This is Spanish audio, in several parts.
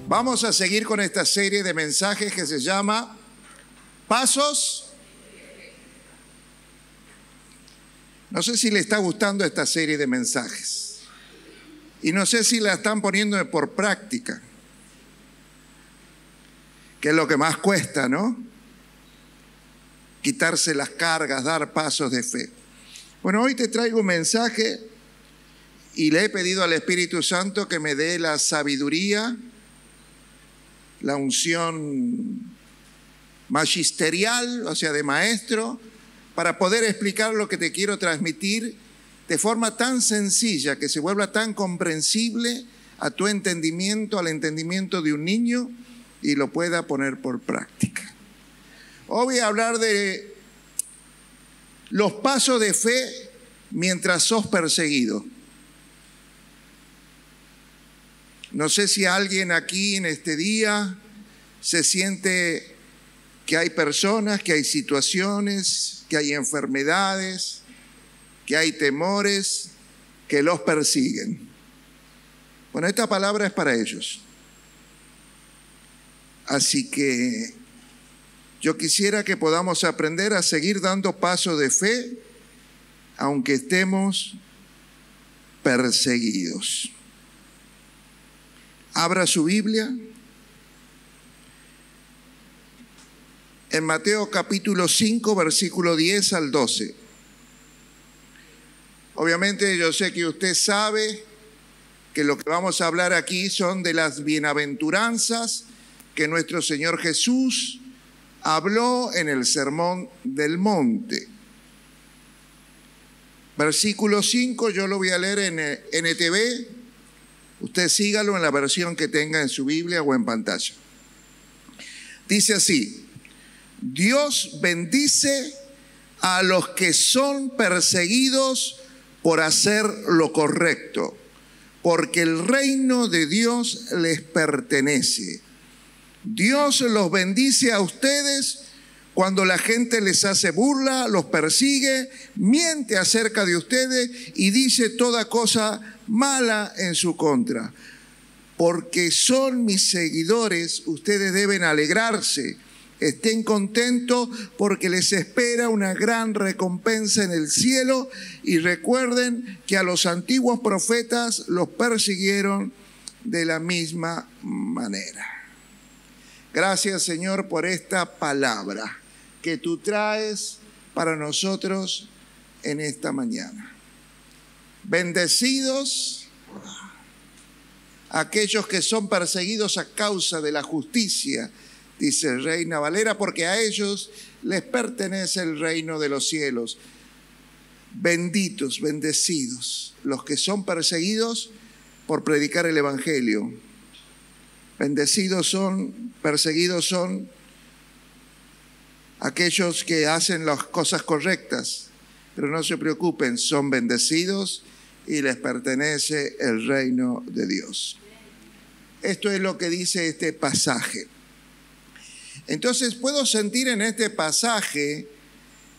Vamos a seguir con esta serie de mensajes que se llama Pasos. No sé si le está gustando esta serie de mensajes y no sé si la están poniendo por práctica, que es lo que más cuesta, ¿no? Quitarse las cargas, dar pasos de fe. Bueno, hoy te traigo un mensaje y le he pedido al Espíritu Santo que me dé la sabiduría, la unción magisterial, o sea, de maestro, para poder explicar lo que te quiero transmitir de forma tan sencilla, que se vuelva tan comprensible a tu entendimiento, al entendimiento de un niño, y lo pueda poner por práctica. Hoy voy a hablar de los pasos de fe mientras sos perseguido. No sé si alguien aquí en este día se siente que hay personas, que hay situaciones, que hay enfermedades, que hay temores que los persiguen. Bueno, esta palabra es para ellos. Así que yo quisiera que podamos aprender a seguir dando pasos de fe, aunque estemos perseguidos. Abra su Biblia en Mateo capítulo 5, versículo 10 al 12. Obviamente yo sé que usted sabe que lo que vamos a hablar aquí son de las bienaventuranzas que nuestro Señor Jesús habló en el Sermón del Monte. Versículo 5, yo lo voy a leer en NTV. Usted sígalo en la versión que tenga en su Biblia o en pantalla. Dice así: Dios bendice a los que son perseguidos por hacer lo correcto, porque el reino de Dios les pertenece. Dios los bendice a ustedes cuando la gente les hace burla, los persigue, miente acerca de ustedes y dice toda cosa mala en su contra. Porque son mis seguidores, ustedes deben alegrarse. Estén contentos porque les espera una gran recompensa en el cielo, y recuerden que a los antiguos profetas los persiguieron de la misma manera. Gracias, Señor, por esta palabra que tú traes para nosotros en esta mañana. Bendecidos aquellos que son perseguidos a causa de la justicia, dice Reina Valera, porque a ellos les pertenece el reino de los cielos. Benditos, bendecidos los que son perseguidos por predicar el Evangelio. Bendecidos son, perseguidos son aquellos que hacen las cosas correctas, pero no se preocupen, son bendecidos y les pertenece el reino de Dios. Esto es lo que dice este pasaje. Entonces puedo sentir en este pasaje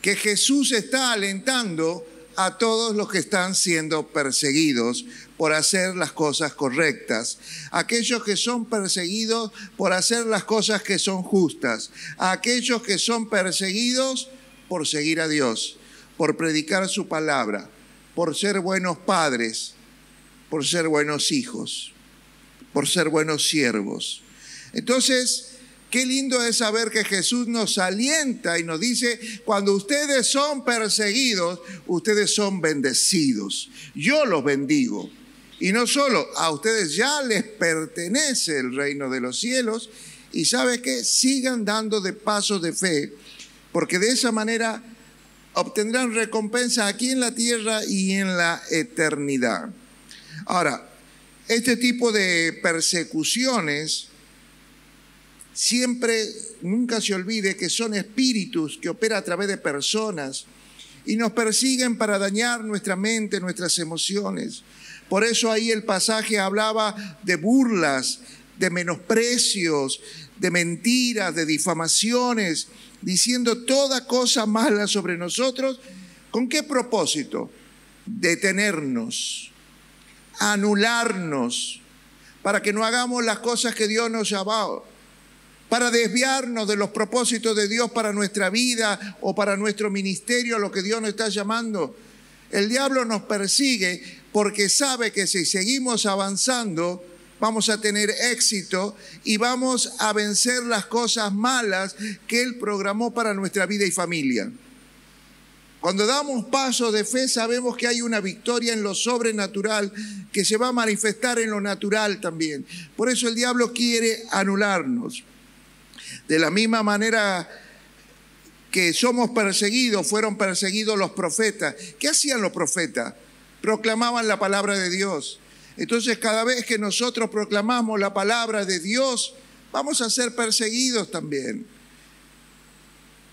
que Jesús está alentando a todos los que están siendo perseguidos por hacer las cosas correctas, aquellos que son perseguidos por hacer las cosas que son justas, aquellos que son perseguidos por seguir a Dios, por predicar su palabra, por ser buenos padres, por ser buenos hijos, por ser buenos siervos. Entonces, qué lindo es saber que Jesús nos alienta y nos dice: cuando ustedes son perseguidos, ustedes son bendecidos. Yo los bendigo. Y no solo, a ustedes ya les pertenece el reino de los cielos. Y ¿sabe qué? Sigan dando de pasos de fe, porque de esa manera obtendrán recompensa aquí en la tierra y en la eternidad. Ahora, este tipo de persecuciones, siempre, nunca se olvide que son espíritus que operan a través de personas y nos persiguen para dañar nuestra mente, nuestras emociones. Por eso ahí el pasaje hablaba de burlas, de menosprecios, de mentiras, de difamaciones, diciendo toda cosa mala sobre nosotros. ¿Con qué propósito? Detenernos, anularnos, para que no hagamos las cosas que Dios nos llamó, para desviarnos de los propósitos de Dios para nuestra vida o para nuestro ministerio, lo que Dios nos está llamando. El diablo nos persigue porque sabe que si seguimos avanzando, vamos a tener éxito y vamos a vencer las cosas malas que Él programó para nuestra vida y familia. Cuando damos pasos de fe, sabemos que hay una victoria en lo sobrenatural que se va a manifestar en lo natural también. Por eso el diablo quiere anularnos. De la misma manera que somos perseguidos, fueron perseguidos los profetas. ¿Qué hacían los profetas? Proclamaban la palabra de Dios. Entonces, cada vez que nosotros proclamamos la palabra de Dios, vamos a ser perseguidos también.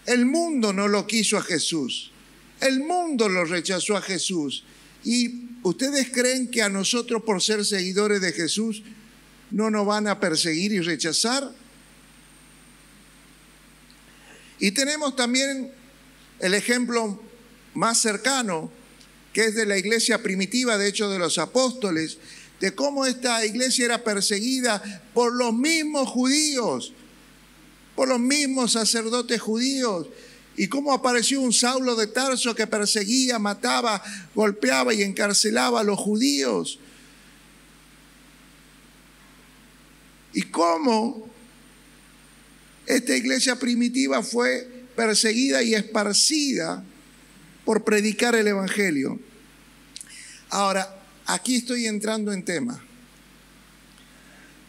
El mundo no lo quiso a Jesús. El mundo lo rechazó a Jesús. ¿Y ustedes creen que a nosotros, por ser seguidores de Jesús, no nos van a perseguir y rechazar? Y tenemos también el ejemplo más cercano, que es de la iglesia primitiva, de hecho de los apóstoles, de cómo esta iglesia era perseguida por los mismos judíos, por los mismos sacerdotes judíos, y cómo apareció un Saulo de Tarso que perseguía, mataba, golpeaba y encarcelaba a los judíos. Y cómo esta iglesia primitiva fue perseguida y esparcida por predicar el evangelio. Ahora, aquí estoy entrando en tema.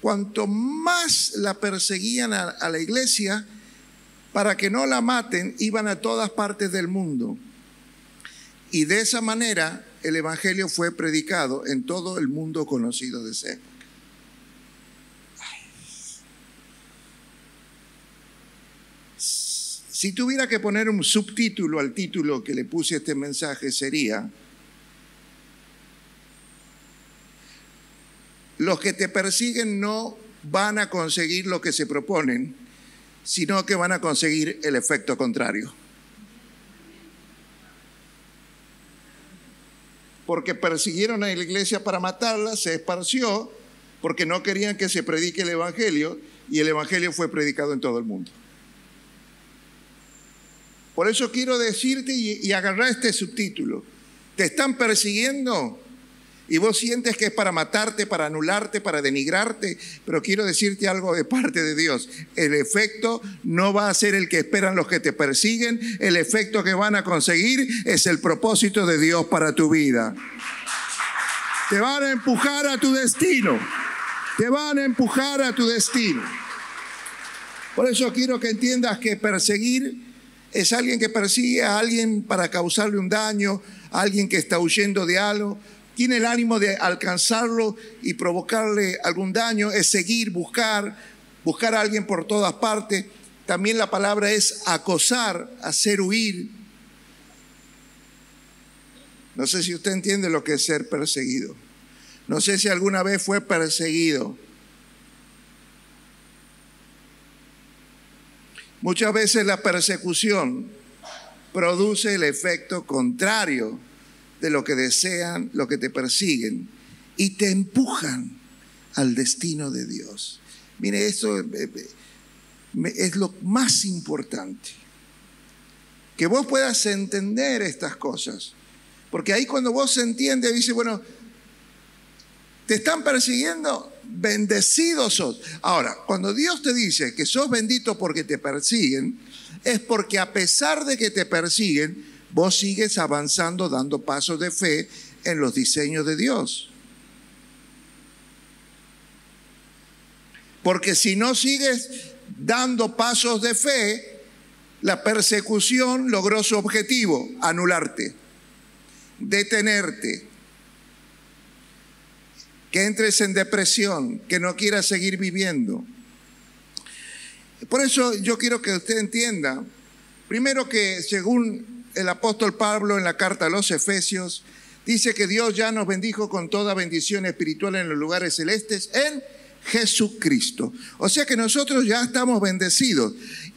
Cuanto más la perseguían a la iglesia, para que no la maten, iban a todas partes del mundo. Y de esa manera el evangelio fue predicado en todo el mundo conocido de esa época. Si tuviera que poner un subtítulo al título que le puse a este mensaje, sería: los que te persiguen no van a conseguir lo que se proponen, sino que van a conseguir el efecto contrario. Porque persiguieron a la iglesia para matarla, se esparció, porque no querían que se predique el evangelio, y el evangelio fue predicado en todo el mundo. Por eso quiero decirte y agarrar este subtítulo. Te están persiguiendo y vos sientes que es para matarte, para anularte, para denigrarte, pero quiero decirte algo de parte de Dios. El efecto no va a ser el que esperan los que te persiguen. El efecto que van a conseguir es el propósito de Dios para tu vida. Te van a empujar a tu destino. Te van a empujar a tu destino. Por eso quiero que entiendas que perseguir es alguien que persigue a alguien para causarle un daño, a alguien que está huyendo de algo, tiene el ánimo de alcanzarlo y provocarle algún daño, es seguir, buscar a alguien por todas partes. También la palabra es acosar, hacer huir. No sé si usted entiende lo que es ser perseguido. No sé si alguna vez fue perseguido. Muchas veces la persecución produce el efecto contrario de lo que desean, lo que te persiguen, y te empujan al destino de Dios. Mire, esto es lo más importante. Que vos puedas entender estas cosas. Porque ahí cuando vos entiendes, dice, bueno, te están persiguiendo, bendecidos sos. Ahora, cuando Dios te dice que sos bendito porque te persiguen, es porque a pesar de que te persiguen, vos sigues avanzando, dando pasos de fe en los diseños de Dios. Porque si no sigues dando pasos de fe, la persecución logró su objetivo: anularte, detenerte, que entres en depresión, que no quieras seguir viviendo. Por eso yo quiero que usted entienda, primero, que según el apóstol Pablo en la carta a los Efesios, dice que Dios ya nos bendijo con toda bendición espiritual en los lugares celestes en Jesucristo. O sea que nosotros ya estamos bendecidos.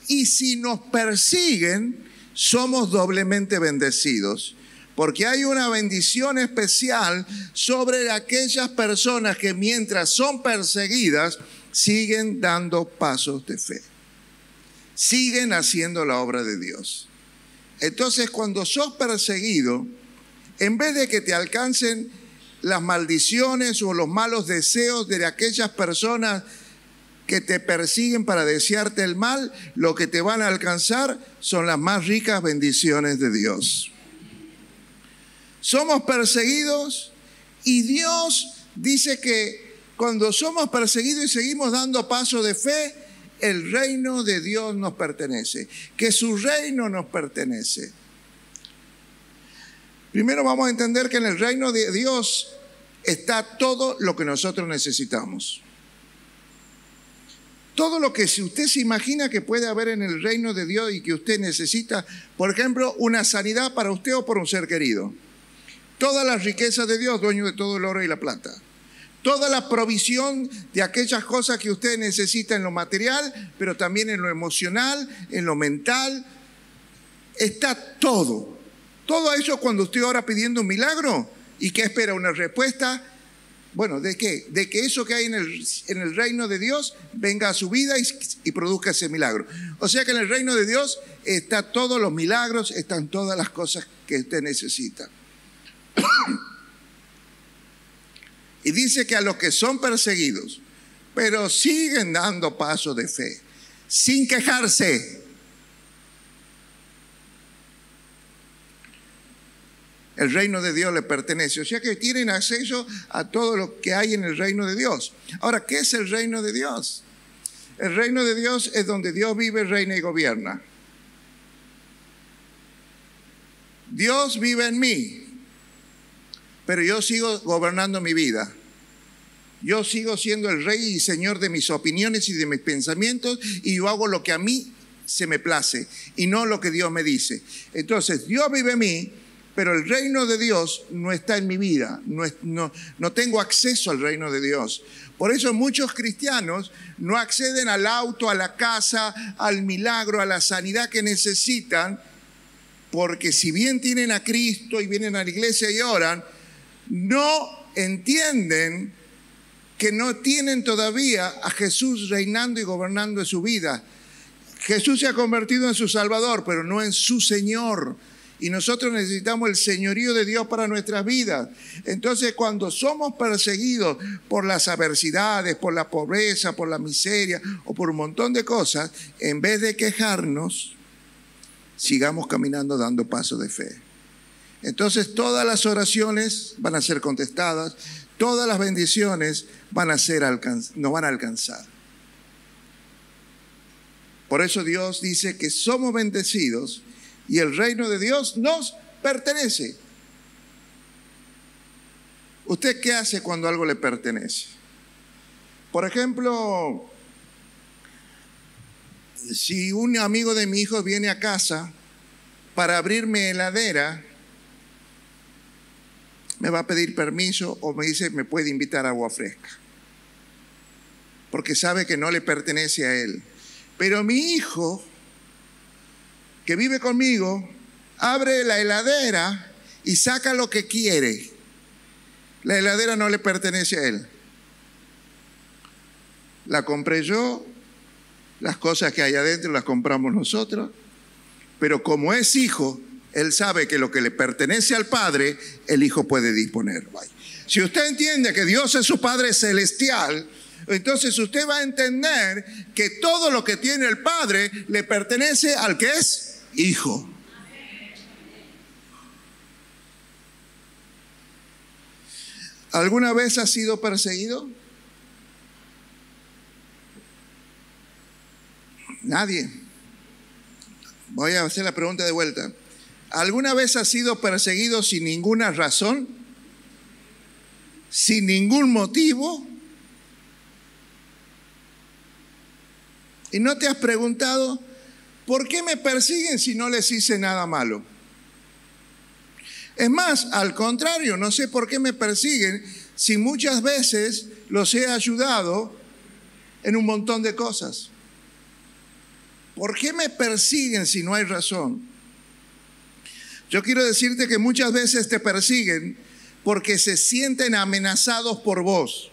Y si nos persiguen, somos doblemente bendecidos. Porque hay una bendición especial sobre aquellas personas que mientras son perseguidas, siguen dando pasos de fe. Siguen haciendo la obra de Dios. Entonces, cuando sos perseguido, en vez de que te alcancen las maldiciones o los malos deseos de aquellas personas que te persiguen para desearte el mal, lo que te van a alcanzar son las más ricas bendiciones de Dios. Somos perseguidos y Dios dice que cuando somos perseguidos y seguimos dando paso de fe, el reino de Dios nos pertenece, que su reino nos pertenece. Primero vamos a entender que en el reino de Dios está todo lo que nosotros necesitamos. Todo lo que si usted se imagina que puede haber en el reino de Dios y que usted necesita, por ejemplo, una sanidad para usted o por un ser querido. Todas las riquezas de Dios, dueño de todo el oro y la plata. Toda la provisión de aquellas cosas que usted necesita en lo material, pero también en lo emocional, en lo mental. Está todo. Todo eso cuando usted ora pidiendo un milagro y que espera una respuesta. Bueno, ¿de qué? De que eso que hay en el reino de Dios venga a su vida y produzca ese milagro. O sea que en el reino de Dios están todos los milagros, están todas las cosas que usted necesita. Y dice que a los que son perseguidos, pero siguen dando paso de fe, sin quejarse. El reino de Dios le pertenece. O sea que tienen acceso a todo lo que hay en el reino de Dios. Ahora, ¿qué es el reino de Dios? El reino de Dios es donde Dios vive, reina y gobierna. Dios vive en mí, pero yo sigo gobernando mi vida. Yo sigo siendo el rey y señor de mis opiniones y de mis pensamientos, y yo hago lo que a mí se me place y no lo que Dios me dice. Entonces, Dios vive en mí, pero el reino de Dios no está en mi vida. No tengo acceso al reino de Dios. Por eso muchos cristianos no acceden al auto, a la casa, al milagro, a la sanidad que necesitan, porque si bien tienen a Cristo y vienen a la iglesia y oran, no entienden que no tienen todavía a Jesús reinando y gobernando en su vida. Jesús se ha convertido en su Salvador, pero no en su Señor. Y nosotros necesitamos el señorío de Dios para nuestras vidas. Entonces, cuando somos perseguidos por las adversidades, por la pobreza, por la miseria o por un montón de cosas, en vez de quejarnos, sigamos caminando dando pasos de fe. Entonces, todas las oraciones van a ser contestadas, todas las bendiciones nos van a alcanzar. Por eso Dios dice que somos bendecidos y el reino de Dios nos pertenece. ¿Usted qué hace cuando algo le pertenece? Por ejemplo, si un amigo de mi hijo viene a casa para abrirme heladera, me va a pedir permiso o me dice, me puede invitar agua fresca, porque sabe que no le pertenece a él. Pero mi hijo, que vive conmigo, abre la heladera y saca lo que quiere. La heladera no le pertenece a él. La compré yo, las cosas que hay adentro las compramos nosotros, pero como es hijo, él sabe que lo que le pertenece al Padre, el Hijo puede disponer. Si usted entiende que Dios es su Padre celestial, entonces usted va a entender que todo lo que tiene el Padre le pertenece al que es Hijo. ¿Alguna vez has sido perseguido? Nadie. Voy a hacer la pregunta de vuelta. ¿Alguna vez has sido perseguido sin ninguna razón? ¿Sin ningún motivo? ¿Y no te has preguntado, ¿por qué me persiguen si no les hice nada malo? Es más, al contrario, no sé por qué me persiguen si muchas veces los he ayudado en un montón de cosas. ¿Por qué me persiguen si no hay razón? Yo quiero decirte que muchas veces te persiguen porque se sienten amenazados por vos.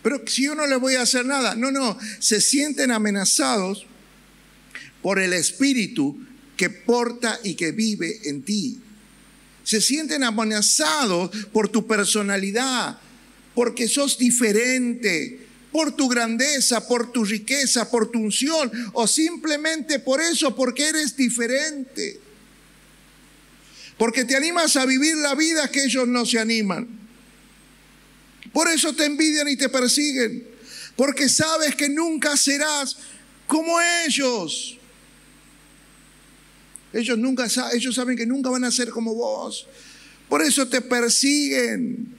Pero si yo no les voy a hacer nada, no, se sienten amenazados por el Espíritu que porta y que vive en ti. Se sienten amenazados por tu personalidad, porque sos diferente, por tu grandeza, por tu riqueza, por tu unción, o simplemente por eso, porque eres diferente. Porque te animas a vivir la vida que ellos no se animan. Por eso te envidian y te persiguen, porque sabes que nunca serás como ellos. Ellos saben que nunca van a ser como vos. Por eso te persiguen.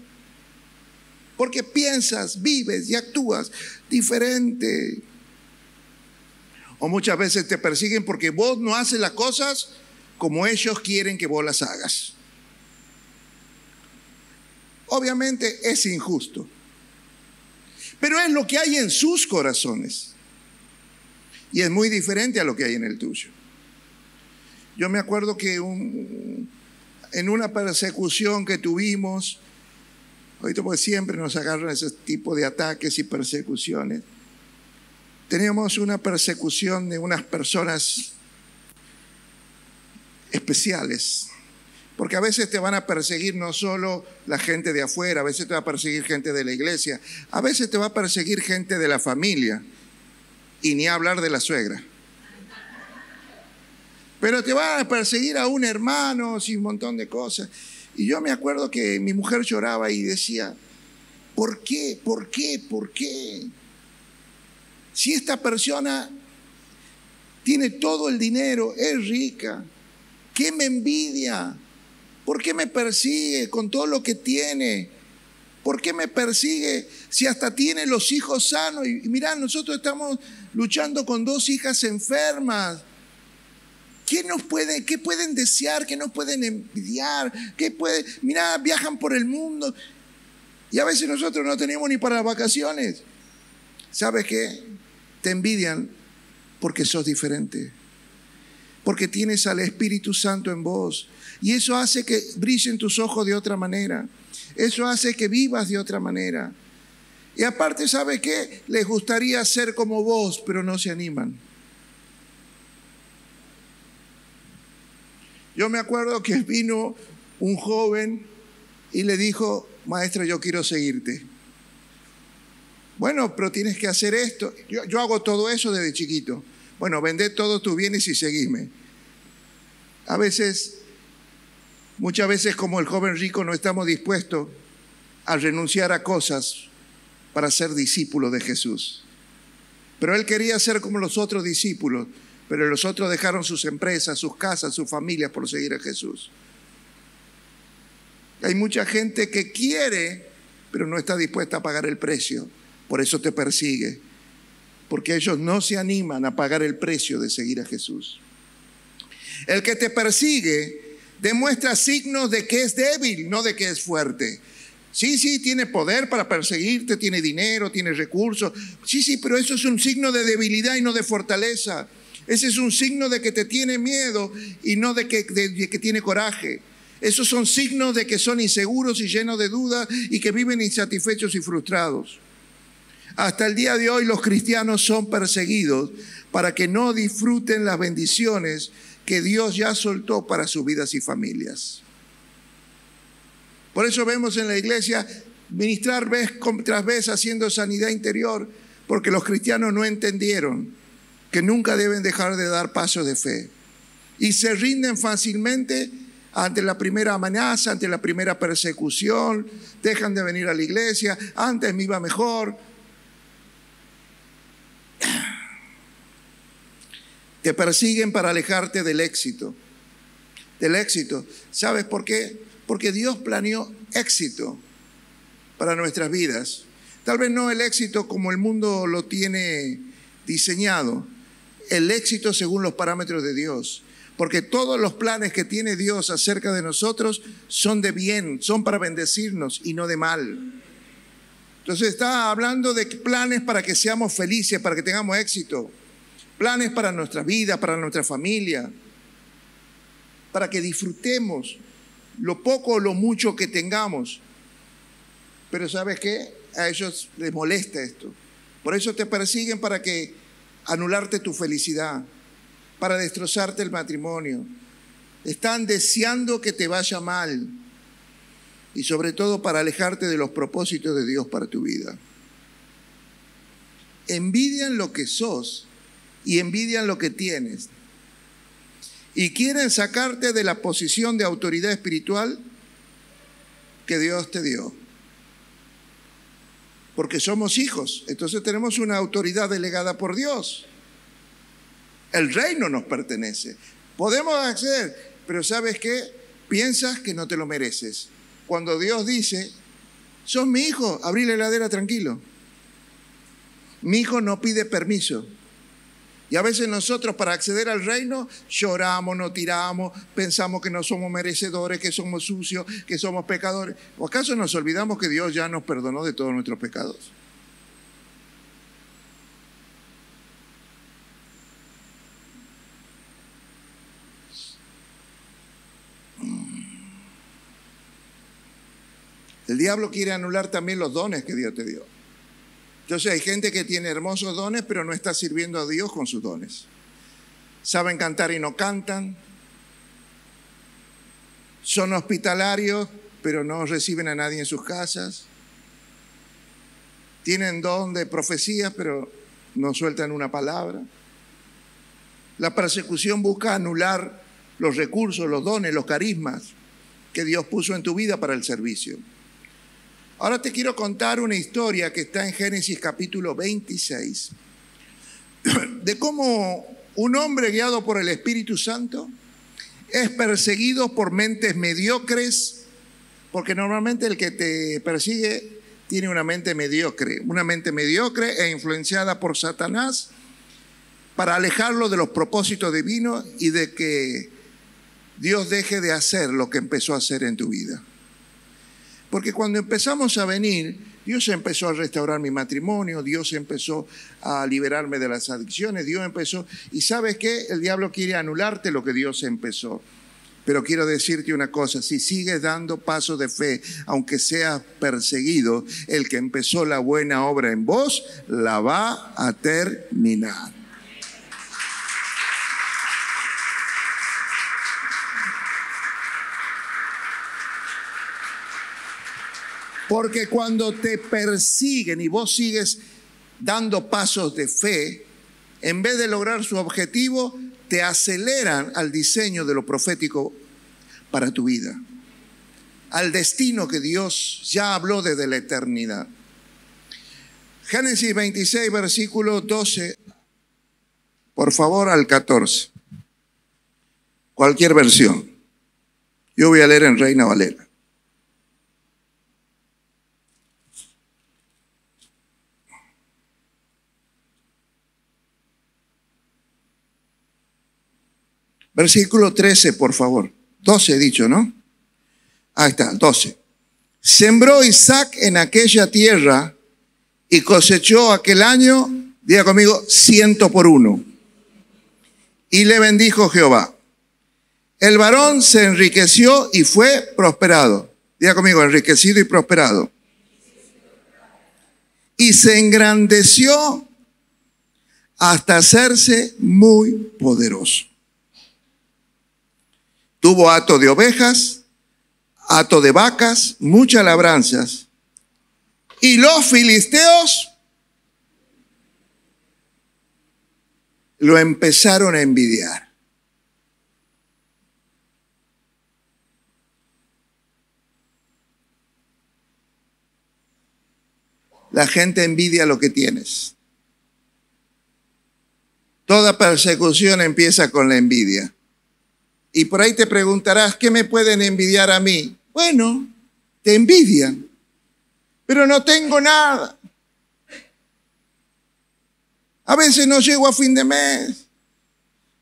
Porque piensas, vives y actúas diferente. O muchas veces te persiguen porque vos no haces las cosas como ellos quieren que vos las hagas. Obviamente es injusto. Pero es lo que hay en sus corazones. Y es muy diferente a lo que hay en el tuyo. Yo me acuerdo que en una persecución que tuvimos, ahorita pues siempre nos agarran ese tipo de ataques y persecuciones. Teníamos una persecución de unas personas especiales, porque a veces te van a perseguir no solo la gente de afuera, a veces te va a perseguir gente de la iglesia, a veces te va a perseguir gente de la familia, y ni hablar de la suegra. Pero te van a perseguir a un hermano y un montón de cosas. Y yo me acuerdo que mi mujer lloraba y decía, ¿por qué? ¿Por qué? ¿Por qué? Si esta persona tiene todo el dinero, es rica, ¿qué me envidia? ¿Por qué me persigue con todo lo que tiene? ¿Por qué me persigue si hasta tiene los hijos sanos? Y mirá, nosotros estamos luchando con 2 hijas enfermas. ¿Qué pueden desear? ¿Qué nos pueden envidiar? Mirá, viajan por el mundo. Y a veces nosotros no tenemos ni para las vacaciones. ¿Sabes qué? Te envidian porque sos diferente. Porque tienes al Espíritu Santo en vos. Y eso hace que brillen tus ojos de otra manera. Eso hace que vivas de otra manera. Y aparte, ¿sabes qué? Les gustaría ser como vos, pero no se animan. Yo me acuerdo que vino un joven y le dijo, maestra, yo quiero seguirte. Bueno, pero tienes que hacer esto. Yo hago todo eso desde chiquito. Bueno, vendé todos tus bienes y seguime. Muchas veces como el joven rico no estamos dispuestos a renunciar a cosas para ser discípulos de Jesús. Pero él quería ser como los otros discípulos. Pero los otros dejaron sus empresas, sus casas, sus familias por seguir a Jesús. Hay mucha gente que quiere, pero no está dispuesta a pagar el precio. Por eso te persigue. Porque ellos no se animan a pagar el precio de seguir a Jesús. El que te persigue demuestra signos de que es débil, no de que es fuerte. Sí, tiene poder para perseguirte, tiene dinero, tiene recursos. Sí, pero eso es un signo de debilidad y no de fortaleza. Ese es un signo de que te tiene miedo y no de que tiene coraje. Esos son signos de que son inseguros y llenos de dudas y que viven insatisfechos y frustrados. Hasta el día de hoy los cristianos son perseguidos para que no disfruten las bendiciones que Dios ya soltó para sus vidas y familias. Por eso vemos en la iglesia ministrar vez tras vez haciendo sanidad interior, porque los cristianos no entendieron que nunca deben dejar de dar pasos de fe. Y se rinden fácilmente ante la primera amenaza, ante la primera persecución, dejan de venir a la iglesia, antes me iba mejor. Te persiguen para alejarte del éxito. Del éxito. ¿Sabes por qué? Porque Dios planeó éxito para nuestras vidas. Tal vez no el éxito como el mundo lo tiene diseñado, el éxito según los parámetros de Dios. Porque todos los planes que tiene Dios acerca de nosotros son de bien, son para bendecirnos y no de mal. Entonces está hablando de planes para que seamos felices, para que tengamos éxito. Planes para nuestra vida, para nuestra familia. para que disfrutemos lo poco o lo mucho que tengamos. Pero ¿sabes qué? A ellos les molesta esto. Por eso te persiguen para que anularte tu felicidad, para destrozarte el matrimonio. Están deseando que te vaya mal y sobre todo para alejarte de los propósitos de Dios para tu vida. Envidian lo que sos y envidian lo que tienes. Y quieren sacarte de la posición de autoridad espiritual que Dios te dio. Porque somos hijos, entonces tenemos una autoridad delegada por Dios. El reino nos pertenece. Podemos acceder, pero ¿sabes qué? Piensas que no te lo mereces. Cuando Dios dice, sos mi hijo, abrí la heladera tranquilo. Mi hijo no pide permiso. Y a veces nosotros para acceder al reino lloramos, nos tiramos, pensamos que no somos merecedores, que somos sucios, que somos pecadores. ¿O acaso nos olvidamos que Dios ya nos perdonó de todos nuestros pecados? El diablo quiere anular también los dones que Dios te dio. Entonces hay gente que tiene hermosos dones, pero no está sirviendo a Dios con sus dones. Saben cantar y no cantan. Son hospitalarios, pero no reciben a nadie en sus casas. Tienen don de profecía, pero no sueltan una palabra. La persecución busca anular los recursos, los dones, los carismas que Dios puso en tu vida para el servicio. Ahora te quiero contar una historia que está en Génesis capítulo 26, de cómo un hombre guiado por el Espíritu Santo es perseguido por mentes mediocres, porque normalmente el que te persigue tiene una mente mediocre e influenciada por Satanás para alejarlo de los propósitos divinos y de que Dios deje de hacer lo que empezó a hacer en tu vida. Porque cuando empezamos a venir, Dios empezó a restaurar mi matrimonio, Dios empezó a liberarme de las adicciones, Dios empezó... Y ¿sabes qué? El diablo quiere anularte lo que Dios empezó. Pero quiero decirte una cosa, si sigues dando pasos de fe, aunque seas perseguido, el que empezó la buena obra en vos, la va a terminar. Porque cuando te persiguen y vos sigues dando pasos de fe, en vez de lograr su objetivo, te aceleran al diseño de lo profético para tu vida, al destino que Dios ya habló desde la eternidad. Génesis 26, versículo 12, por favor, al 14. Cualquier versión. Yo voy a leer en Reina Valera. Versículo 13, por favor. 12 he dicho, ¿no? Ahí está, 12. Sembró Isaac en aquella tierra y cosechó aquel año, diga conmigo, 100 por 1. Y le bendijo Jehová. El varón se enriqueció y fue prosperado. Diga conmigo, enriquecido y prosperado. Y se engrandeció hasta hacerse muy poderoso. Tuvo hato de ovejas, hato de vacas, muchas labranzas. Y los filisteos lo empezaron a envidiar. La gente envidia lo que tienes. Toda persecución empieza con la envidia. Y por ahí te preguntarás, ¿qué me pueden envidiar a mí? Bueno, te envidian, pero no tengo nada. A veces no llego a fin de mes.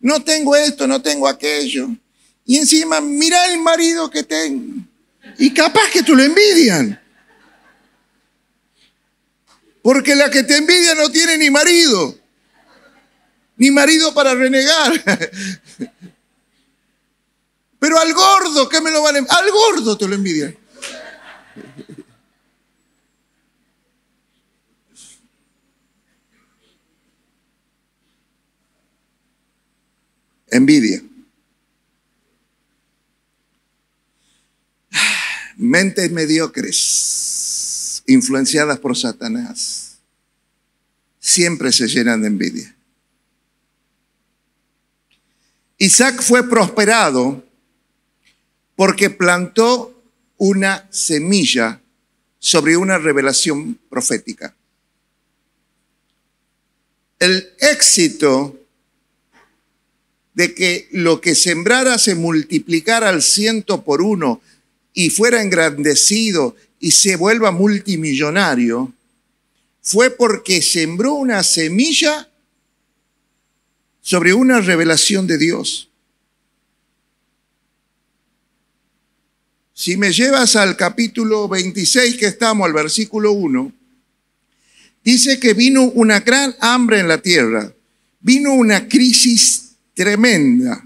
No tengo esto, no tengo aquello. Y encima, mira el marido que tengo. Y capaz que tú lo envidian. Porque la que te envidia no tiene ni marido. Ni marido para renegar. Pero al gordo, ¿qué me lo van a envidiar? Al gordo te lo envidian. Envidia. Mentes mediocres, influenciadas por Satanás, siempre se llenan de envidia. Isaac fue prosperado porque plantó una semilla sobre una revelación profética. El éxito de que lo que sembrara se multiplicara al 100 por 1 y fuera engrandecido y se vuelva multimillonario, fue porque sembró una semilla sobre una revelación de Dios. Si me llevas al capítulo 26 que estamos, al versículo 1, dice que vino una gran hambre en la tierra, vino una crisis tremenda,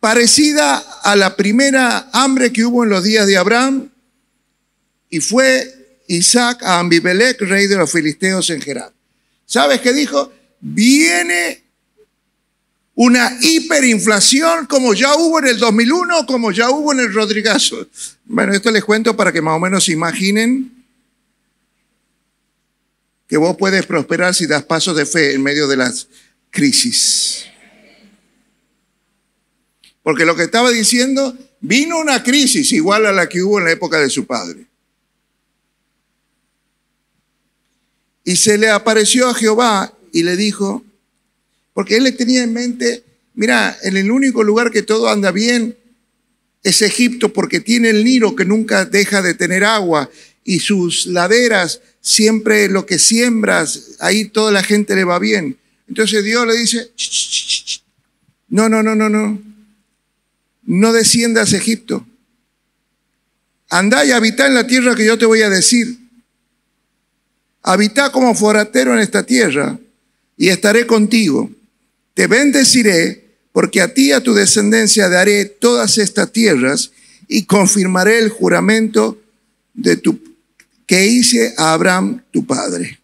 parecida a la primera hambre que hubo en los días de Abraham, y fue Isaac a Ambimelec, rey de los filisteos en Gerar. ¿Sabes qué dijo? Viene una hiperinflación como ya hubo en el 2001, como ya hubo en el Rodrigazo. Bueno, esto les cuento para que más o menos imaginen que vos puedes prosperar si das pasos de fe en medio de las crisis. Porque lo que estaba diciendo, vino una crisis igual a la que hubo en la época de su padre. Y se le apareció a Jehová y le dijo, porque él le tenía en mente, mira, en el único lugar que todo anda bien es Egipto, porque tiene el Nilo que nunca deja de tener agua y sus laderas, siempre lo que siembras, ahí toda la gente le va bien. Entonces Dios le dice, no desciendas a Egipto. Andá y habitá en la tierra que yo te voy a decir. Habitá como forastero en esta tierra y estaré contigo. Te bendeciré porque a ti y a tu descendencia daré todas estas tierras y confirmaré el juramento que hice a Abraham tu padre.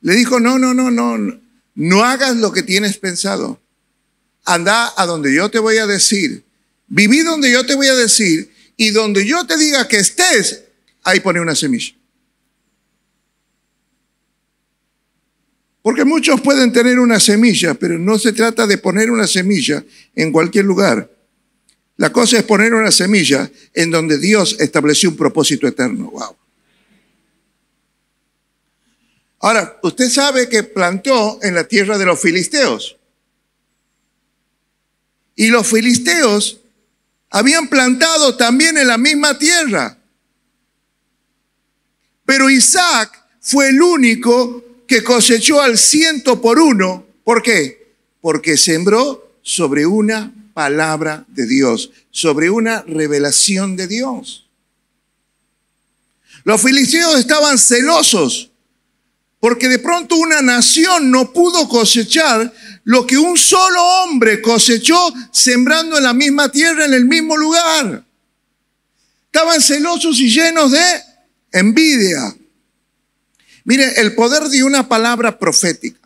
Le dijo, no hagas lo que tienes pensado. Anda a donde yo te voy a decir, viví donde yo te voy a decir, y donde yo te diga que estés, ahí pone una semilla. Porque muchos pueden tener una semilla, pero no se trata de poner una semilla en cualquier lugar. La cosa es poner una semilla en donde Dios estableció un propósito eterno. Wow. Ahora, usted sabe que plantó en la tierra de los filisteos. Y los filisteos habían plantado también en la misma tierra. Pero Isaac fue el único que cosechó al 100 por 1. ¿Por qué? Porque sembró sobre una palabra de Dios, sobre una revelación de Dios. Los filisteos estaban celosos porque de pronto una nación no pudo cosechar lo que un solo hombre cosechó sembrando en la misma tierra, en el mismo lugar. Estaban celosos y llenos de envidia. Mire, el poder de una palabra profética,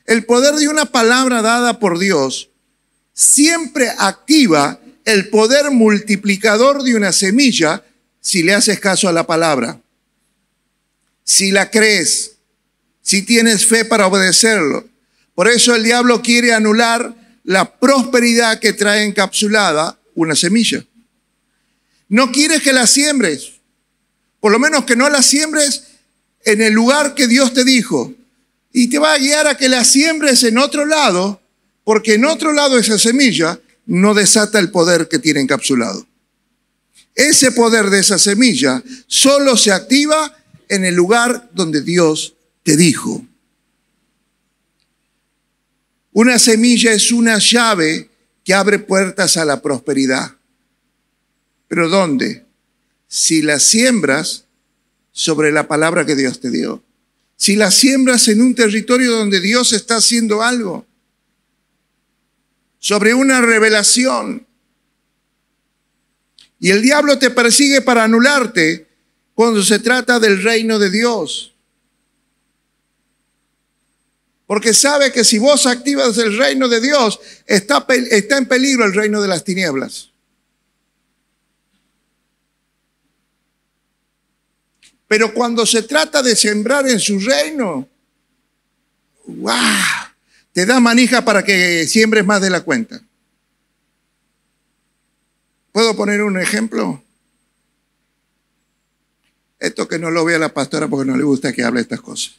el poder de una palabra dada por Dios, siempre activa el poder multiplicador de una semilla si le haces caso a la palabra, si la crees, si tienes fe para obedecerlo. Por eso el diablo quiere anular la prosperidad que trae encapsulada una semilla. No quiere que la siembres, por lo menos que no la siembres en el lugar que Dios te dijo. Y te va a guiar a que la siembres en otro lado, porque en otro lado esa semilla no desata el poder que tiene encapsulado. Ese poder de esa semilla solo se activa en el lugar donde Dios te dijo. Una semilla es una llave que abre puertas a la prosperidad. ¿Pero dónde? Si la siembras sobre la palabra que Dios te dio. Si la siembras en un territorio donde Dios está haciendo algo. sobre una revelación. Y el diablo te persigue para anularte cuando se trata del reino de Dios. Porque sabe que si vos activas el reino de Dios, está en peligro el reino de las tinieblas. Pero cuando se trata de sembrar en su reino, ¡wow!, te da manija para que siembres más de la cuenta. ¿Puedo poner un ejemplo? Esto que no lo vea la pastora porque no le gusta que hable estas cosas.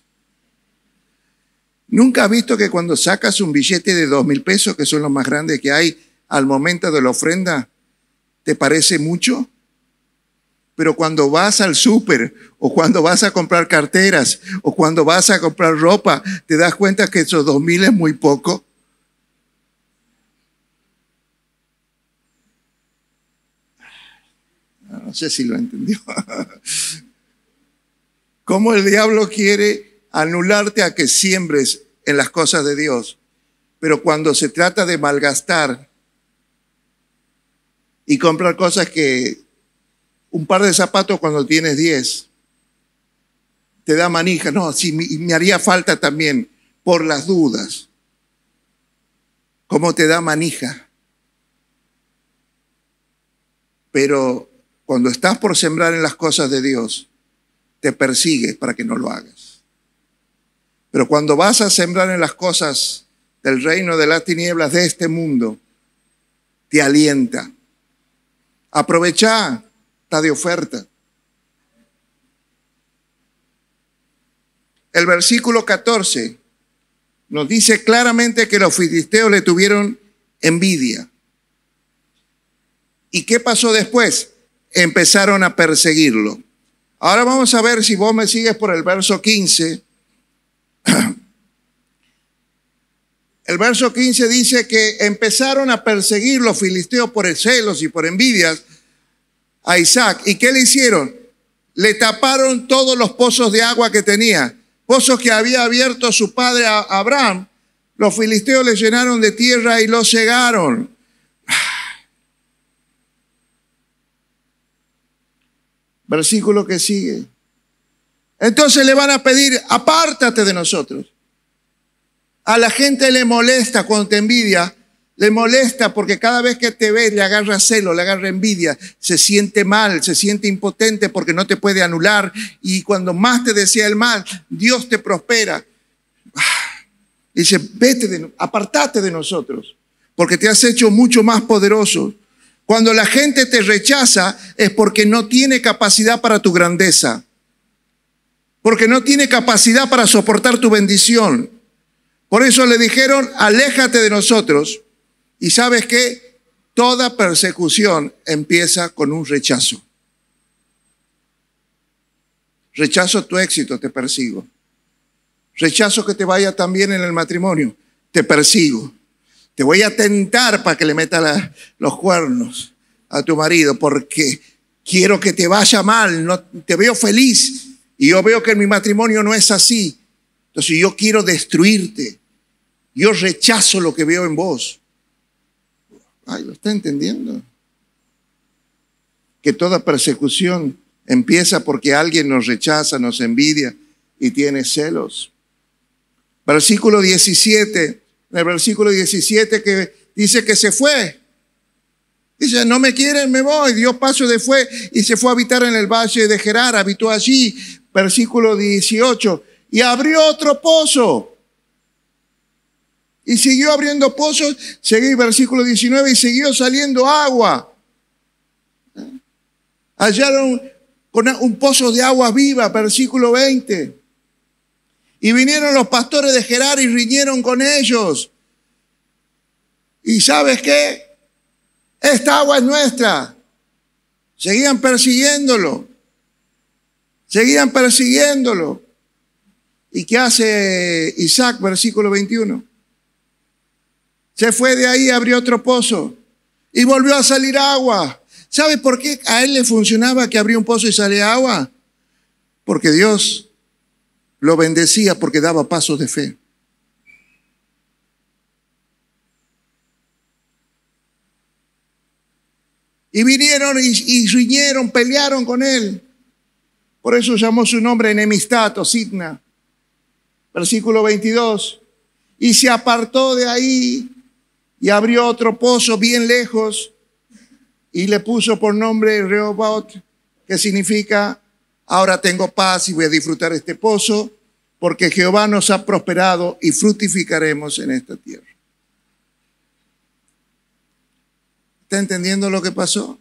¿Nunca has visto que cuando sacas un billete de 2,000 pesos, que son los más grandes que hay, al momento de la ofrenda, te parece mucho? Pero cuando vas al súper, o cuando vas a comprar carteras, o cuando vas a comprar ropa, te das cuenta que esos 2,000 es muy poco. No sé si lo entendió. ¿Cómo el diablo quiere anularte a que siembres en las cosas de Dios? Pero cuando se trata de malgastar y comprar cosas que un par de zapatos cuando tienes 10 te da manija. No, sí, me haría falta también por las dudas. ¿Cómo te da manija? Pero cuando estás por sembrar en las cosas de Dios, te persigue para que no lo hagas. Pero cuando vas a sembrar en las cosas del reino de las tinieblas de este mundo, te alienta. Aprovecha, está de oferta. El versículo 14 nos dice claramente que los filisteos le tuvieron envidia. ¿Y qué pasó después? Empezaron a perseguirlo. Ahora vamos a ver, si vos me sigues por el verso 15. El verso 15 dice que empezaron a perseguir los filisteos por celos y por envidias a Isaac. ¿Y qué le hicieron? Le taparon todos los pozos de agua que tenía. Pozos que había abierto su padre Abraham. Los filisteos le llenaron de tierra y lo cegaron. Versículo que sigue. Entonces le van a pedir, apártate de nosotros. A la gente le molesta cuando te envidia, le molesta porque cada vez que te ve le agarra celo, le agarra envidia, se siente mal, se siente impotente porque no te puede anular, y cuando más te desea el mal, Dios te prospera. Dice, apártate de nosotros, porque te has hecho mucho más poderoso. Cuando la gente te rechaza es porque no tiene capacidad para tu grandeza, porque no tiene capacidad para soportar tu bendición. Por eso le dijeron, aléjate de nosotros. Y ¿sabes qué? Toda persecución empieza con un rechazo. Rechazo tu éxito, te persigo. Rechazo que te vaya tan bien en el matrimonio, te persigo. Te voy a tentar para que le metas los cuernos a tu marido porque quiero que te vaya mal, no, te veo feliz y yo veo que en mi matrimonio no es así. Entonces yo quiero destruirte. Yo rechazo lo que veo en vos. Ay, ¿lo está entendiendo? Que toda persecución empieza porque alguien nos rechaza, nos envidia y tiene celos. Versículo 17. En el versículo 17 que dice que se fue. Dice, no me quieren, me voy. Dio paso de fue y se fue a habitar en el valle de Gerar, habitó allí. Versículo 18. Y abrió otro pozo. Y siguió abriendo pozos. Seguí, versículo 19, y siguió saliendo agua. Hallaron un pozo de agua viva, versículo 20. Y vinieron los pastores de Gerar y riñeron con ellos. ¿Y sabes qué? Esta agua es nuestra. Seguían persiguiéndolo. Seguían persiguiéndolo. ¿Y qué hace Isaac? Versículo 21. Se fue de ahí, abrió otro pozo y volvió a salir agua. ¿Sabe por qué a él le funcionaba que abría un pozo y salía agua? Porque Dios lo bendecía porque daba pasos de fe. Y vinieron y riñeron, pelearon con él. Por eso llamó su nombre enemistad o signa. Versículo 22. Y se apartó de ahí y abrió otro pozo bien lejos y le puso por nombre Rehoboth, que significa ahora tengo paz y voy a disfrutar este pozo, porque Jehová nos ha prosperado y fructificaremos en esta tierra. ¿Está entendiendo lo que pasó?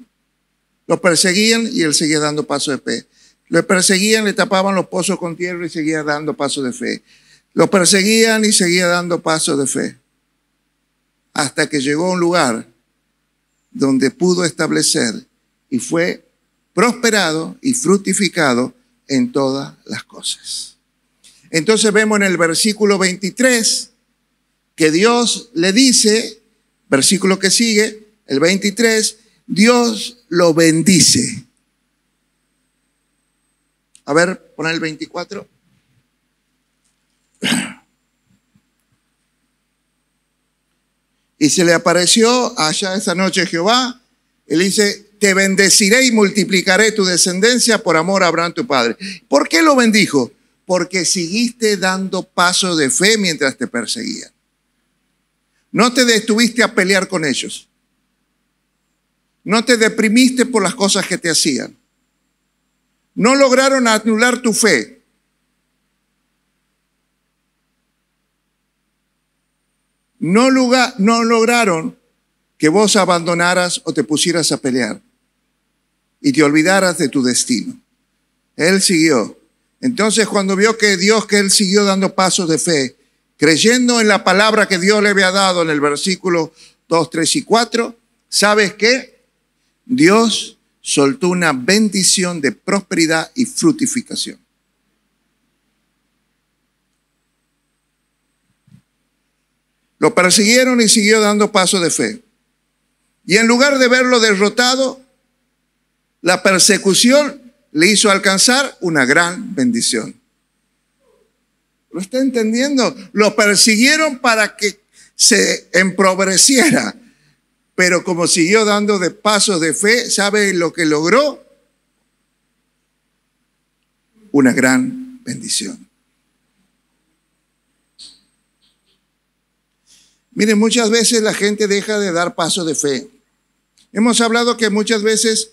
Los perseguían y él seguía dando paso de fe. Los perseguían, le tapaban los pozos con tierra y seguía dando paso de fe. Los perseguían y seguía dando paso de fe. Hasta que llegó a un lugar donde pudo establecer y fue prosperado y fructificado en todas las cosas. Entonces vemos en el versículo 23 que Dios le dice, versículo que sigue, el 23, Dios lo bendice. A ver, pon el 24. Y se le apareció allá esa noche Jehová. Él dice, te bendeciré y multiplicaré tu descendencia por amor a Abraham tu padre. ¿Por qué lo bendijo? Porque seguiste dando paso de fe mientras te perseguían. No te detuviste a pelear con ellos. No te deprimiste por las cosas que te hacían. No lograron anular tu fe. No lograron que vos abandonaras o te pusieras a pelear y te olvidaras de tu destino. Él siguió. Entonces, cuando vio que él siguió dando pasos de fe, creyendo en la palabra que Dios le había dado en el versículo 2, 3 y 4, ¿sabes qué? Dios soltó una bendición de prosperidad y fructificación. Lo persiguieron y siguió dando pasos de fe. Y en lugar de verlo derrotado, la persecución le hizo alcanzar una gran bendición. ¿Lo está entendiendo? Lo persiguieron para que se empobreciera, pero como siguió dando de pasos de fe, ¿sabe lo que logró? Una gran bendición. Miren, muchas veces la gente deja de dar pasos de fe. Hemos hablado que muchas veces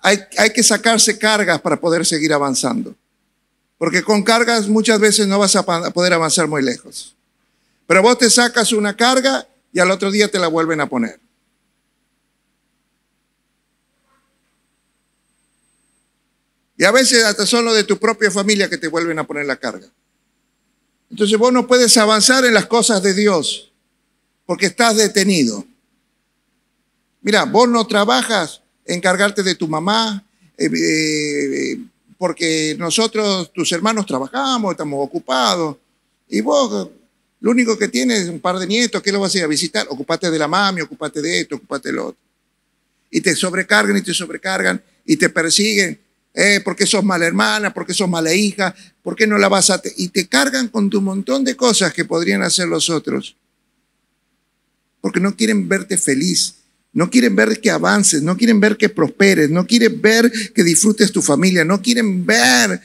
hay que sacarse cargas para poder seguir avanzando. Porque con cargas muchas veces no vas a poder avanzar muy lejos. Pero vos te sacas una carga y al otro día te la vuelven a poner. Y a veces hasta son los de tu propia familia que te vuelven a poner la carga. Entonces vos no puedes avanzar en las cosas de Dios porque estás detenido. Mira, vos no trabajas en encargarte de tu mamá, porque nosotros, tus hermanos, trabajamos, estamos ocupados. Y vos, lo único que tienes es un par de nietos, ¿qué lo vas a ir a visitar? Ocupate de la mami, ocupate de esto, ocupate de lo otro. Y te sobrecargan y te persiguen. Porque sos mala hermana, porque sos mala hija, porque no la vas a... Y te cargan con tu montón de cosas que podrían hacer los otros. Porque no quieren verte feliz. No quieren ver que avances, no quieren ver que prosperes, no quieren ver que disfrutes tu familia, no quieren ver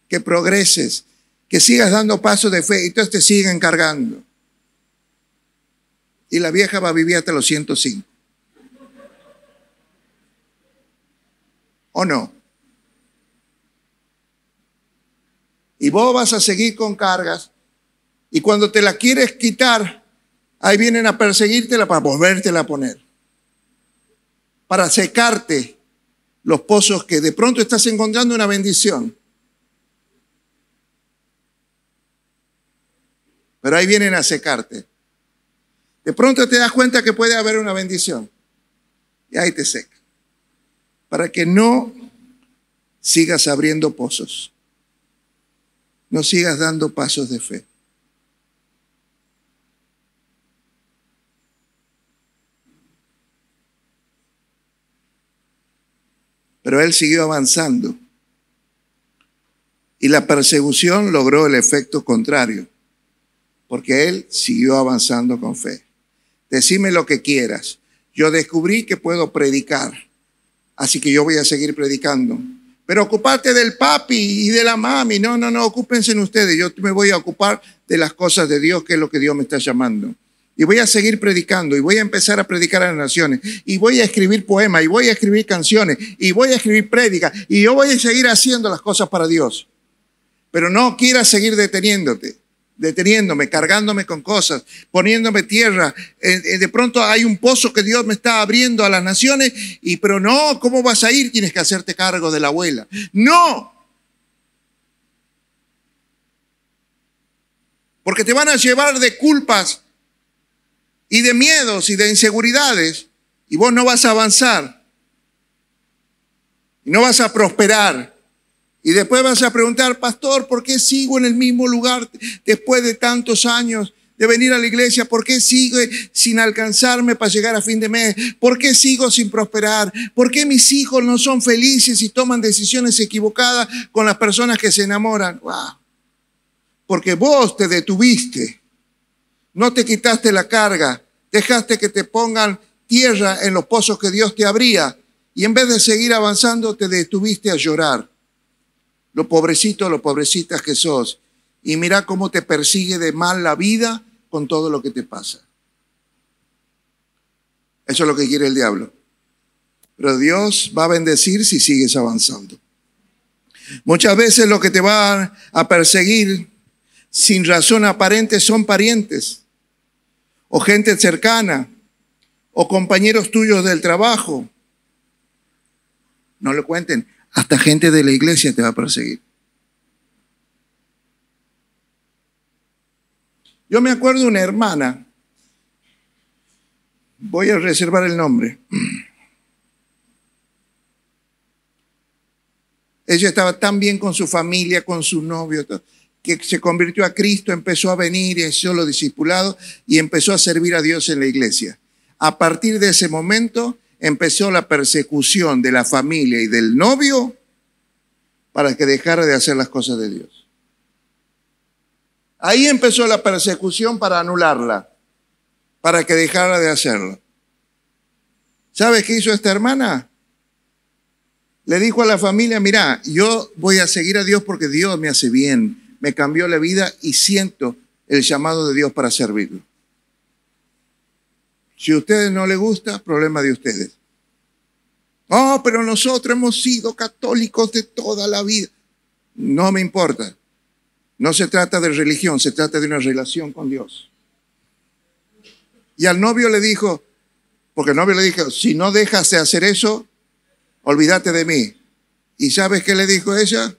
que progreses, que sigas dando pasos de fe y entonces te siguen cargando. Y la vieja va a vivir hasta los 105. ¿O no? Y vos vas a seguir con cargas y cuando te la quieres quitar, ahí vienen a perseguírtela para volvértela a poner. Para secarte los pozos que de pronto estás encontrando una bendición. Pero ahí vienen a secarte. De pronto te das cuenta que puede haber una bendición. Y ahí te seca. Para que no sigas abriendo pozos. No sigas dando pasos de fe. Pero él siguió avanzando. Y la persecución logró el efecto contrario. Porque él siguió avanzando con fe. Decime lo que quieras. Yo descubrí que puedo predicar. así que yo voy a seguir predicando. Pero ocuparte del papi y de la mami, no, ocúpense en ustedes. Yo me voy a ocupar de las cosas de Dios, que es lo que Dios me está llamando. Y voy a seguir predicando, y voy a empezar a predicar a las naciones, y voy a escribir poemas, y voy a escribir canciones, y voy a escribir prédicas, y yo voy a seguir haciendo las cosas para Dios. Pero no quieras seguir deteniéndome, cargándome con cosas, poniéndome tierra. De pronto hay un pozo que Dios me está abriendo a las naciones, pero no, ¿cómo vas a ir? Tienes que hacerte cargo de la abuela. No. Porque te van a llevar de culpas y de miedos y de inseguridades, y vos no vas a avanzar, y no vas a prosperar. Y después vas a preguntar, pastor, ¿por qué sigo en el mismo lugar después de tantos años de venir a la iglesia? ¿Por qué sigo sin alcanzarme para llegar a fin de mes? ¿Por qué sigo sin prosperar? ¿Por qué mis hijos no son felices y toman decisiones equivocadas con las personas que se enamoran? ¡Wow! Porque vos te detuviste. No te quitaste la carga, dejaste que te pongan tierra en los pozos que Dios te abría, y en vez de seguir avanzando te detuviste a llorar. Lo pobrecito, lo pobrecitas que sos, y mira cómo te persigue de mal la vida con todo lo que te pasa. Eso es lo que quiere el diablo. Pero Dios va a bendecir si sigues avanzando. Muchas veces lo que te va a perseguir sin razón aparente son parientes, o gente cercana, o compañeros tuyos del trabajo. No lo cuenten, hasta gente de la iglesia te va a perseguir. Yo me acuerdo de una hermana, voy a reservar el nombre. Ella estaba tan bien con su familia, con su novio, que se convirtió a Cristo, empezó a venir y hizo los discipulados y empezó a servir a Dios en la iglesia. A partir de ese momento empezó la persecución de la familia y del novio para que dejara de hacer las cosas de Dios. Ahí empezó la persecución para anularla, para que dejara de hacerlo. ¿Sabes qué hizo esta hermana? Le dijo a la familia, mira, yo voy a seguir a Dios porque Dios me hace bien. Me cambió la vida y siento el llamado de Dios para servirlo. Si a ustedes no les gusta, problema de ustedes. Oh, pero nosotros hemos sido católicos de toda la vida. No me importa. No se trata de religión, se trata de una relación con Dios. Y al novio le dijo, porque el novio le dijo, si no dejas de hacer eso, olvídate de mí. ¿Y sabes qué le dijo ella?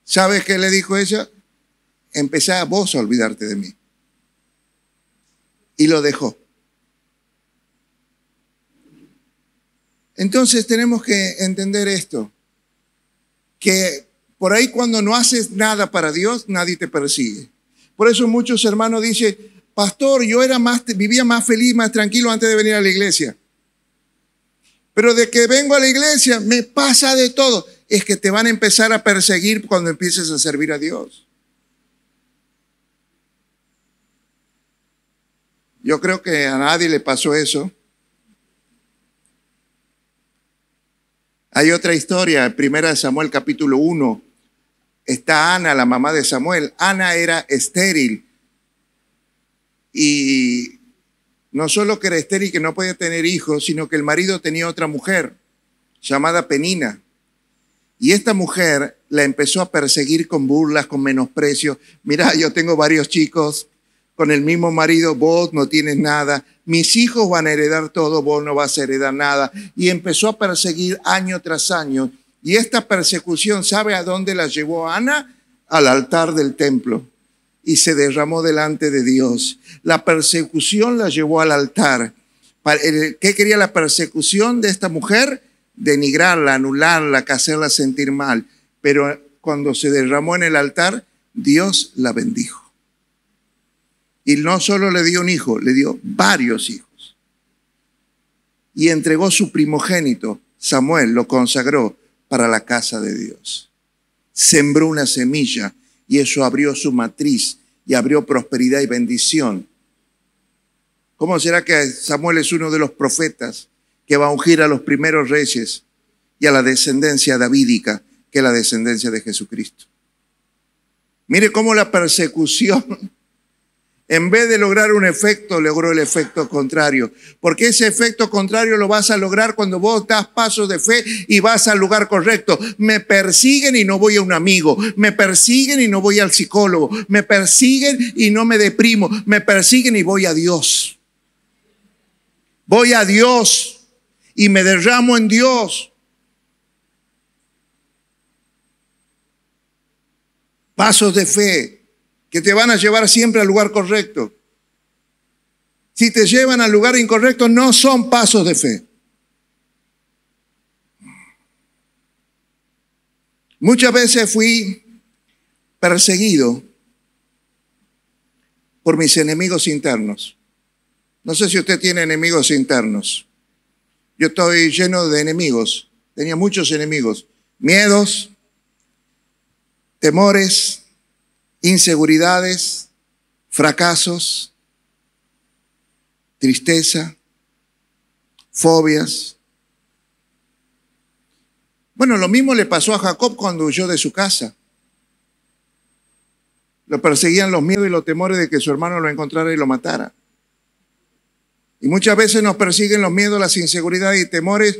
¿Sabes qué le dijo ella? Empezá vos a olvidarte de mí. Y lo dejó. Entonces tenemos que entender esto, que por ahí cuando no haces nada para Dios, nadie te persigue. Por eso muchos hermanos dicen, pastor, yo vivía más feliz, más tranquilo antes de venir a la iglesia. Pero de que vengo a la iglesia me pasa de todo. Es que te van a empezar a perseguir cuando empieces a servir a Dios. Yo creo que a nadie le pasó eso. Hay otra historia, en 1 Samuel capítulo 1. Está Ana, la mamá de Samuel. Ana era estéril. Y no solo que era estéril, que no podía tener hijos, sino que el marido tenía otra mujer llamada Penina. Y esta mujer la empezó a perseguir con burlas, con menosprecio. Mira, yo tengo varios chicos con el mismo marido, vos no tienes nada. Mis hijos van a heredar todo, vos no vas a heredar nada. Y empezó a perseguir año tras año. Y esta persecución, ¿sabe a dónde la llevó Ana? Al altar del templo. Y se derramó delante de Dios. La persecución la llevó al altar. ¿Qué quería la persecución de esta mujer? Denigrarla, anularla, hacerla sentir mal. Pero cuando se derramó en el altar, Dios la bendijo. Y no solo le dio un hijo, le dio varios hijos. Y entregó su primogénito, Samuel, lo consagró para la casa de Dios. Sembró una semilla y eso abrió su matriz y abrió prosperidad y bendición. ¿Cómo será que Samuel es uno de los profetas que va a ungir a los primeros reyes y a la descendencia davídica, que es la descendencia de Jesucristo. Mire cómo la persecución, en vez de lograr un efecto, logró el efecto contrario. Porque ese efecto contrario lo vas a lograr cuando vos das pasos de fe y vas al lugar correcto. Me persiguen y no voy a un amigo. Me persiguen y no voy al psicólogo. Me persiguen y no me deprimo. Me persiguen y voy a Dios. Voy a Dios y me derramo en Dios. Pasos de fe que te van a llevar siempre al lugar correcto. Si te llevan al lugar incorrecto, no son pasos de fe. Muchas veces fui perseguido por mis enemigos internos. No sé si usted tiene enemigos internos. Yo estoy lleno de enemigos. Tenía muchos enemigos. Miedos, temores, inseguridades, fracasos, tristeza, fobias. Bueno, lo mismo le pasó a Jacob cuando huyó de su casa. Lo perseguían los miedos y los temores de que su hermano lo encontrara y lo matara. Y muchas veces nos persiguen los miedos, las inseguridades y temores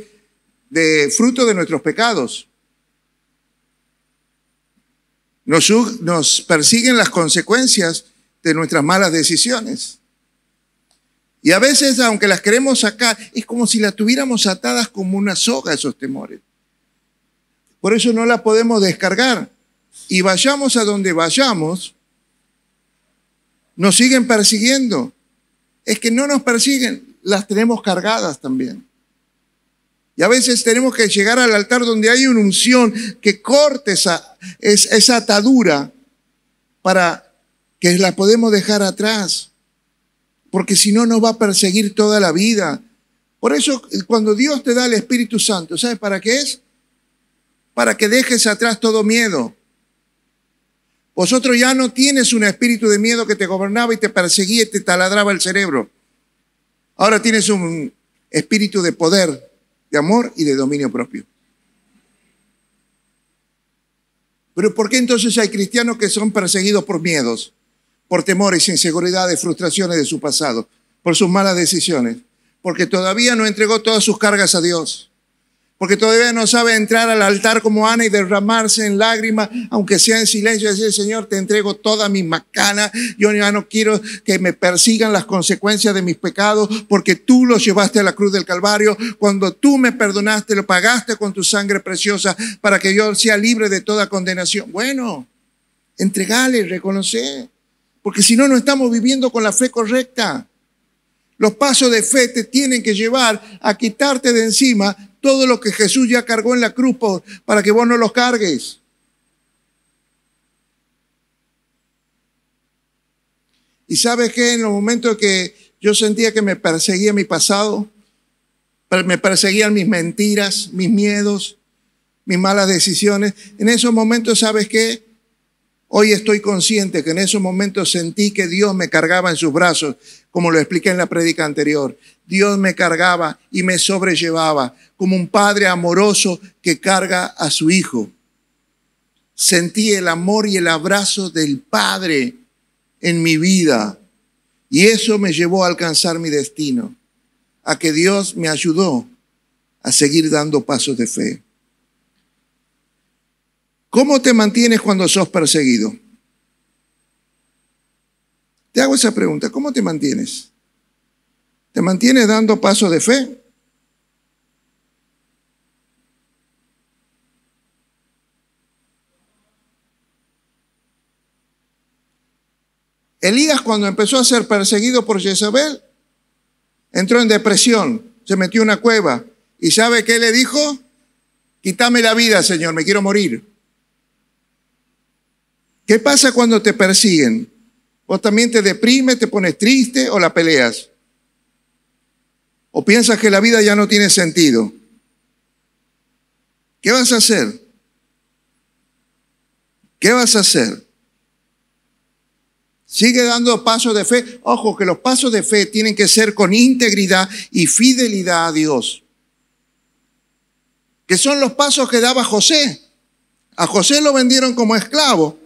de fruto de nuestros pecados. Nos persiguen las consecuencias de nuestras malas decisiones. Y a veces, aunque las queremos sacar, es como si las tuviéramos atadas como una soga, esos temores. Por eso no las podemos descargar. Y vayamos a donde vayamos, nos siguen persiguiendo. Es que no nos persiguen, las tenemos cargadas también. Y a veces tenemos que llegar al altar donde hay una unción que corte esa atadura para que la podemos dejar atrás. Porque si no, nos va a perseguir toda la vida. Por eso, cuando Dios te da el Espíritu Santo, ¿sabes para qué es? Para que dejes atrás todo miedo. Vosotros ya no tienes un espíritu de miedo que te gobernaba y te perseguía y te taladraba el cerebro. Ahora tienes un espíritu de poder, de amor y de dominio propio. Pero ¿por qué entonces hay cristianos que son perseguidos por miedos, por temores, inseguridades, frustraciones de su pasado, por sus malas decisiones? Porque todavía no entregó todas sus cargas a Dios. Porque todavía no sabe entrar al altar como Ana y derramarse en lágrimas, aunque sea en silencio, y decir: Señor, te entrego toda mi macana. Yo ya no quiero que me persigan las consecuencias de mis pecados, porque tú los llevaste a la cruz del Calvario. Cuando tú me perdonaste, lo pagaste con tu sangre preciosa para que yo sea libre de toda condenación. Bueno, entregale, reconoce, porque si no, no estamos viviendo con la fe correcta. Los pasos de fe te tienen que llevar a quitarte de encima todo lo que Jesús ya cargó en la cruz para que vos no los cargues. Y ¿sabes qué? En los momentos que yo sentía que me perseguía mi pasado, me perseguían mis mentiras, mis miedos, mis malas decisiones, en esos momentos, ¿sabes qué? Hoy estoy consciente que en esos momentos sentí que Dios me cargaba en sus brazos, como lo expliqué en la prédica anterior. Dios me cargaba y me sobrellevaba como un padre amoroso que carga a su hijo. Sentí el amor y el abrazo del Padre en mi vida y eso me llevó a alcanzar mi destino, a que Dios me ayudó a seguir dando pasos de fe. ¿Cómo te mantienes cuando sos perseguido? Te hago esa pregunta, ¿cómo te mantienes? ¿Te mantienes dando pasos de fe? Elías, cuando empezó a ser perseguido por Jezabel, entró en depresión, se metió en una cueva. ¿Y sabe qué le dijo? Quítame la vida, Señor, me quiero morir. ¿Qué pasa cuando te persiguen? ¿Vos también te deprimes, te pones triste o la peleas? ¿O piensas que la vida ya no tiene sentido? ¿Qué vas a hacer? ¿Qué vas a hacer? Sigue dando pasos de fe. Ojo, que los pasos de fe tienen que ser con integridad y fidelidad a Dios. que son los pasos que daba José. A José lo vendieron como esclavo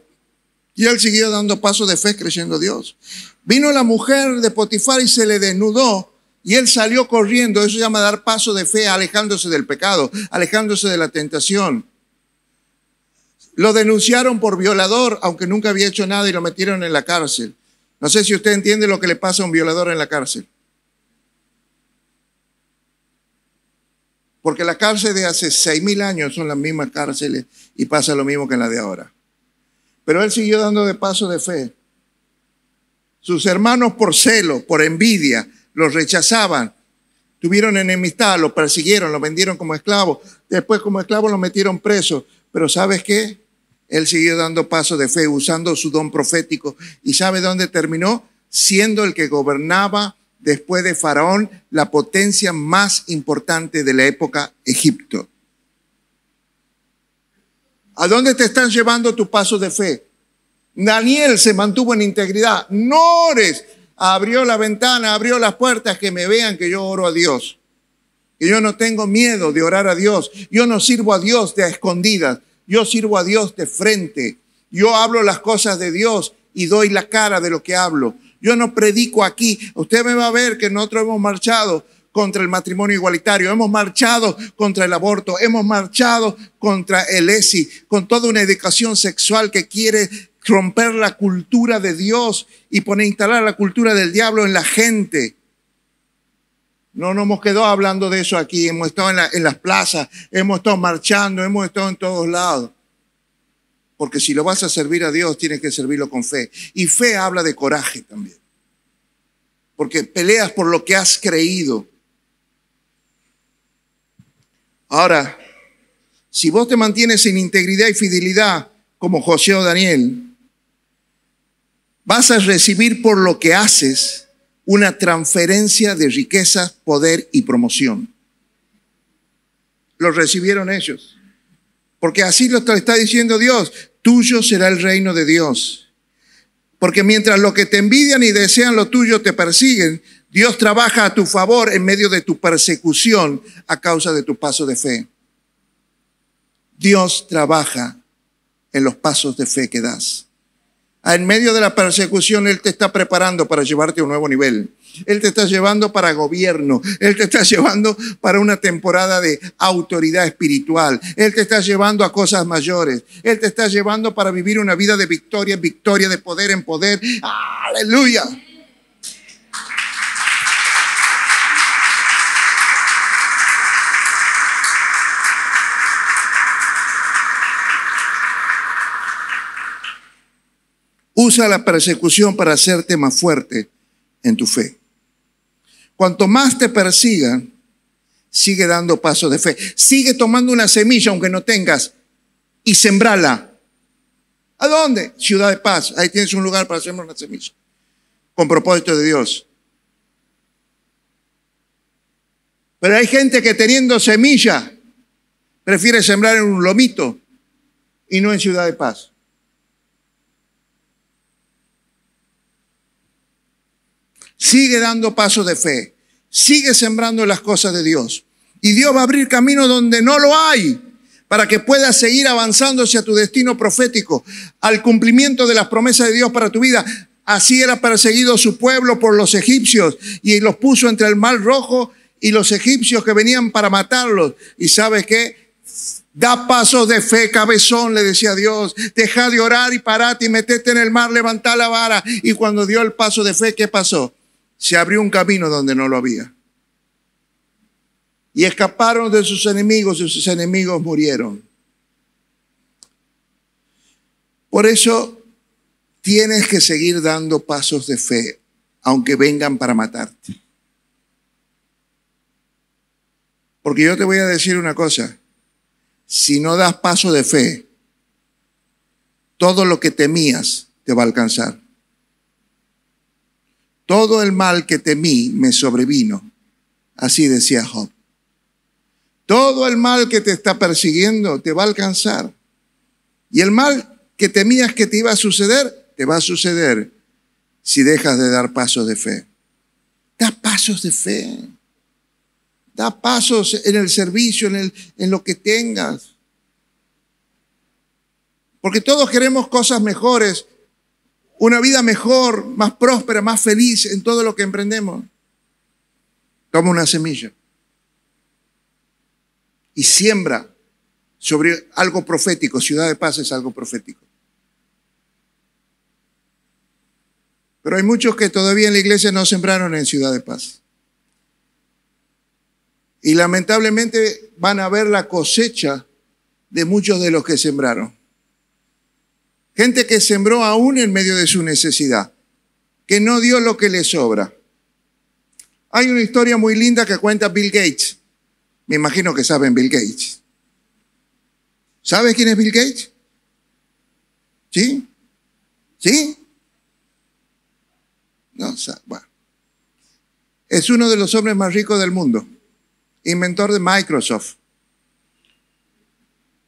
y él siguió dando pasos de fe creyendo a Dios. Vino la mujer de Potifar y se le desnudó y él salió corriendo. Eso se llama dar paso de fe, alejándose del pecado, alejándose de la tentación. Lo denunciaron por violador, aunque nunca había hecho nada, y lo metieron en la cárcel. No sé si usted entiende lo que le pasa a un violador en la cárcel. Porque la cárcel de hace 6.000 años son las mismas cárceles y pasa lo mismo que en la de ahora. Pero él siguió dando de paso de fe. Sus hermanos por celo, por envidia, los rechazaban. Tuvieron enemistad, lo persiguieron, lo vendieron como esclavo. Después como esclavo lo metieron preso. Pero ¿sabes qué? Él siguió dando paso de fe, usando su don profético. ¿Y sabe dónde terminó? Siendo el que gobernaba después de Faraón, la potencia más importante de la época, Egipto. ¿A dónde te están llevando tus pasos de fe? Daniel se mantuvo en integridad. No ores. Abrió la ventana, abrió las puertas, que me vean que yo oro a Dios. Que yo no tengo miedo de orar a Dios. Yo no sirvo a Dios de a escondidas. Yo sirvo a Dios de frente. Yo hablo las cosas de Dios y doy la cara de lo que hablo. Yo no predico aquí. Usted me va a ver que nosotros hemos marchado contra el matrimonio igualitario, hemos marchado contra el aborto, hemos marchado contra el ESI, con toda una educación sexual que quiere romper la cultura de Dios y instalar la cultura del diablo en la gente. No nos hemos quedado hablando de eso aquí, hemos estado en las plazas, hemos estado marchando, hemos estado en todos lados. Porque si lo vas a servir a Dios, tienes que servirlo con fe. Y fe habla de coraje también. Porque peleas por lo que has creído. Ahora, si vos te mantienes en integridad y fidelidad, como José o Daniel, vas a recibir por lo que haces una transferencia de riquezas, poder y promoción. Lo recibieron ellos. Porque así lo está diciendo Dios. Tuyo será el reino de Dios. Porque mientras los que te envidian y desean lo tuyo te persiguen, Dios trabaja a tu favor en medio de tu persecución a causa de tu paso de fe. Dios trabaja en los pasos de fe que das. En medio de la persecución, Él te está preparando para llevarte a un nuevo nivel. Él te está llevando para gobierno. Él te está llevando para una temporada de autoridad espiritual. Él te está llevando a cosas mayores. Él te está llevando para vivir una vida de victoria en victoria, de poder en poder. ¡Aleluya! Usa la persecución para hacerte más fuerte en tu fe. Cuanto más te persigan, sigue dando pasos de fe. Sigue tomando una semilla, aunque no tengas, y sembrala. ¿A dónde? Ciudad de Paz. Ahí tienes un lugar para sembrar una semilla. Con propósito de Dios. Pero hay gente que teniendo semilla, prefiere sembrar en un lomito y no en Ciudad de Paz. Sigue dando pasos de fe. Sigue sembrando las cosas de Dios. Y Dios va a abrir camino donde no lo hay, para que puedas seguir avanzando hacia tu destino profético, al cumplimiento de las promesas de Dios para tu vida. Así era perseguido su pueblo por los egipcios y los puso entre el Mar Rojo y los egipcios que venían para matarlos. ¿Y sabes qué? Da pasos de fe, cabezón, le decía Dios. Deja de orar y parate y metete en el mar, levantá la vara. Y cuando dio el paso de fe, ¿qué pasó? Se abrió un camino donde no lo había. Y escaparon de sus enemigos y sus enemigos murieron. Por eso tienes que seguir dando pasos de fe, aunque vengan para matarte. Porque yo te voy a decir una cosa. Si no das paso de fe, todo lo que temías te va a alcanzar. Todo el mal que temí me sobrevino. Así decía Job. Todo el mal que te está persiguiendo te va a alcanzar. Y el mal que temías que te iba a suceder, te va a suceder si dejas de dar pasos de fe. Da pasos de fe. Da pasos en el servicio, en lo que tengas. Porque todos queremos cosas mejores, una vida mejor, más próspera, más feliz en todo lo que emprendemos. Toma una semilla y siembra sobre algo profético. Ciudad de Paz es algo profético. Pero hay muchos que todavía en la iglesia no sembraron en Ciudad de Paz. Y lamentablemente van a ver la cosecha de muchos de los que sembraron. Gente que sembró aún en medio de su necesidad, que no dio lo que le sobra. Hay una historia muy linda que cuenta Bill Gates. Me imagino que saben Bill Gates. ¿Sabes quién es Bill Gates? ¿Sí? ¿Sí? No, bueno. Es uno de los hombres más ricos del mundo, inventor de Microsoft.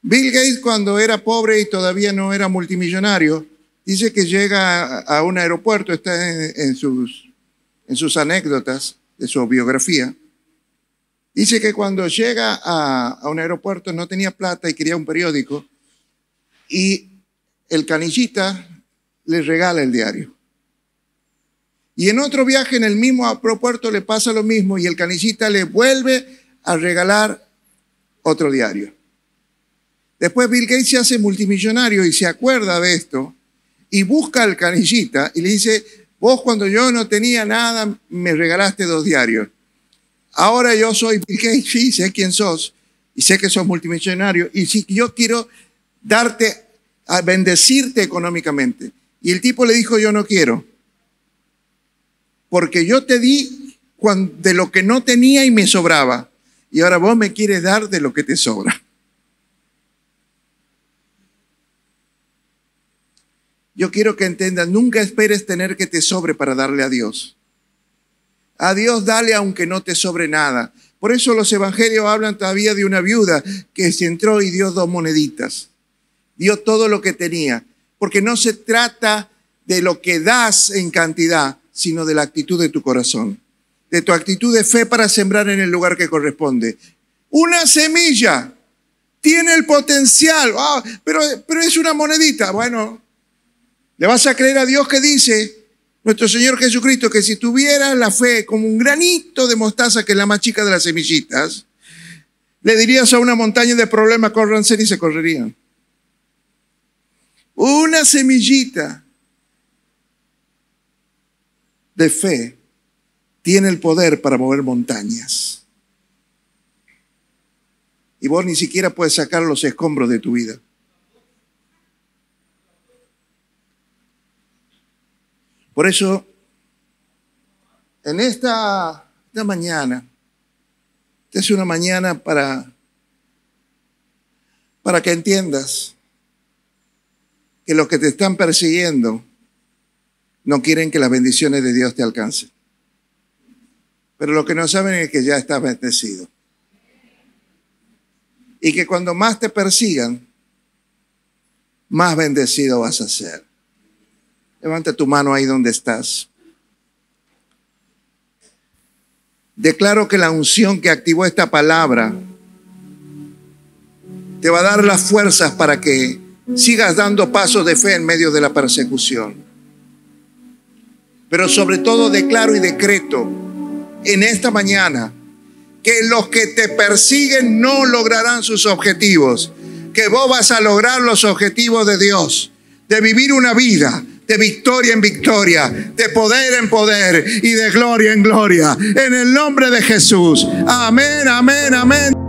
Bill Gates, cuando era pobre y todavía no era multimillonario, dice que llega a un aeropuerto, está en sus anécdotas de su biografía. Dice que cuando llega a un aeropuerto no tenía plata y quería un periódico y el canillita le regala el diario. Y en otro viaje en el mismo aeropuerto le pasa lo mismo y el canillita le vuelve a regalar otro diario. Después Bill Gates se hace multimillonario y se acuerda de esto y busca al canillita y le dice, vos cuando yo no tenía nada me regalaste 2 diarios. Ahora yo soy Bill Gates, sí, sé quién sos y sé que sos multimillonario y sí, yo quiero darte, a bendecirte económicamente. Y el tipo le dijo, yo no quiero, porque yo te di de lo que no tenía y me sobraba y ahora vos me quieres dar de lo que te sobra. Yo quiero que entiendas, nunca esperes tener que te sobre para darle a Dios. A Dios dale aunque no te sobre nada. Por eso los evangelios hablan todavía de una viuda que se entró y dio 2 moneditas. Dio todo lo que tenía. Porque no se trata de lo que das en cantidad, sino de la actitud de tu corazón. De tu actitud de fe para sembrar en el lugar que corresponde. Una semilla tiene el potencial. Pero es una monedita. Bueno, ¿le vas a creer a Dios que dice nuestro Señor Jesucristo que si tuviera la fe como un granito de mostaza, que es la más chica de las semillitas, le dirías a una montaña de problemas, córranse y se correrían? Una semillita de fe tiene el poder para mover montañas. Y vos ni siquiera puedes sacar los escombros de tu vida. Por eso, en esta mañana, esta es una mañana para que entiendas que los que te están persiguiendo no quieren que las bendiciones de Dios te alcancen. Pero lo que no saben es que ya estás bendecido. Y que cuando más te persigan, más bendecido vas a ser. Levanta tu mano ahí donde estás. Declaro que la unción que activó esta palabra te va a dar las fuerzas para que sigas dando pasos de fe en medio de la persecución. Pero sobre todo declaro y decreto en esta mañana que los que te persiguen no lograrán sus objetivos, que vos vas a lograr los objetivos de Dios, de vivir una vida de victoria en victoria, de poder en poder y de gloria en gloria. En el nombre de Jesús. Amén, amén, amén.